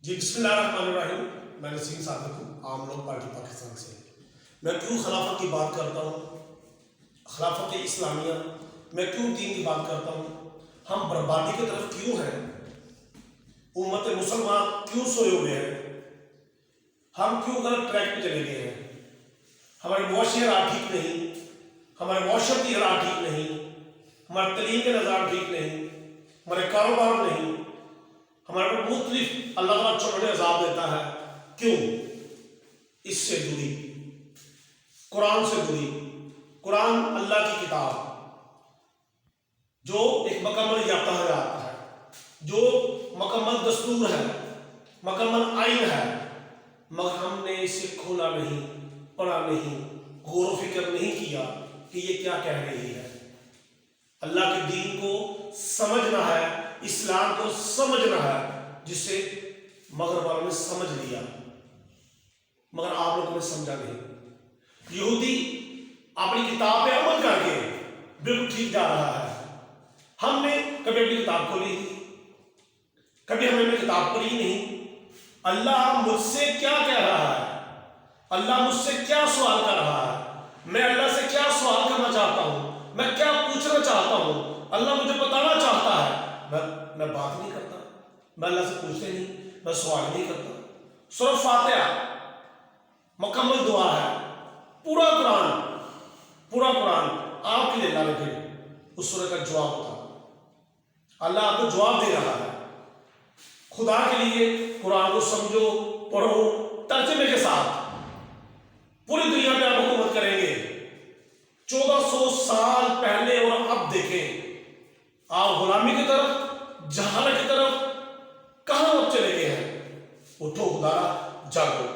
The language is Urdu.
جی بسم اللہ الرحمن الرحیم. میں نسیم صادق ہوں, عام لوگ پارٹی پاکستان سے. میں کیوں خلافت کی بات کرتا ہوں, خلافت اسلامیہ, میں کیوں دین کی بات کرتا ہوں, ہم بربادی کی طرف کیوں ہیں, امت مسلمان کیوں سوئے ہوئے ہیں, ہم کیوں غلط ٹریک پہ چلے گئے ہیں, ہماری معاشی حالات ٹھیک نہیں, ہمارے معاشرتی حالات ٹھیک نہیں, ہمارے تعلیم کے نظام ٹھیک نہیں, ہمارے کاروبار نہیں, ہمارے پر مختلف اللہ تعالیٰ چھوٹے عذاب دیتا ہے. کیوں؟ اس سے جڑی, قرآن سے جڑی. قرآن اللہ کی کتاب جو ایک مکمل یافتہ حیات ہے, جو مکمل دستور ہے, مکمل آئین ہے, مگر ہم نے اسے کھولا نہیں, پڑھا نہیں, غور و فکر نہیں کیا کہ یہ کیا کہہ رہی ہے. اللہ کے دین کو سمجھنا ہے, اسلام کو سمجھنا ہے, جسے مغرب والوں نے سمجھ لیا مگر آپ لوگوں نے سمجھا نہیں. یہودی اپنی کتاب پہ عمل کر کے بالکل ٹھیک جا رہا ہے. ہم نے کبھی اپنی کتاب کھولی نہیں, کبھی ہم نے کتاب پڑھی نہیں. اللہ مجھ سے کیا کہہ رہا ہے, اللہ مجھ سے کیا سوال کر رہا ہے, میں اللہ سے کیا سوال کرنا چاہتا ہوں, میں کیا پوچھنا چاہتا ہوں, اللہ مجھے بتانا چاہتا ہے. میں بات نہیں کرتا, میں اللہ سے پوچھتے نہیں, میں سوال نہیں کرتا. سورہ فاتحہ مکمل دعا ہے, پورا قرآن آپ کے لیے اللہ نے بھیجا. اس سورہ کا جواب تھا, اللہ آپ کو جواب دے رہا ہے. خدا کے لیے قرآن کو سمجھو, پڑھو, ترجمے کے ساتھ. پوری دنیا میں آپ حکومت کریں گے. 1400 سال پہلے اور اب دیکھیں, آپ غلامی کی طرف, جہالت کی طرف کہاں چلے گئے ہیں. اٹھو خدا, جاگو.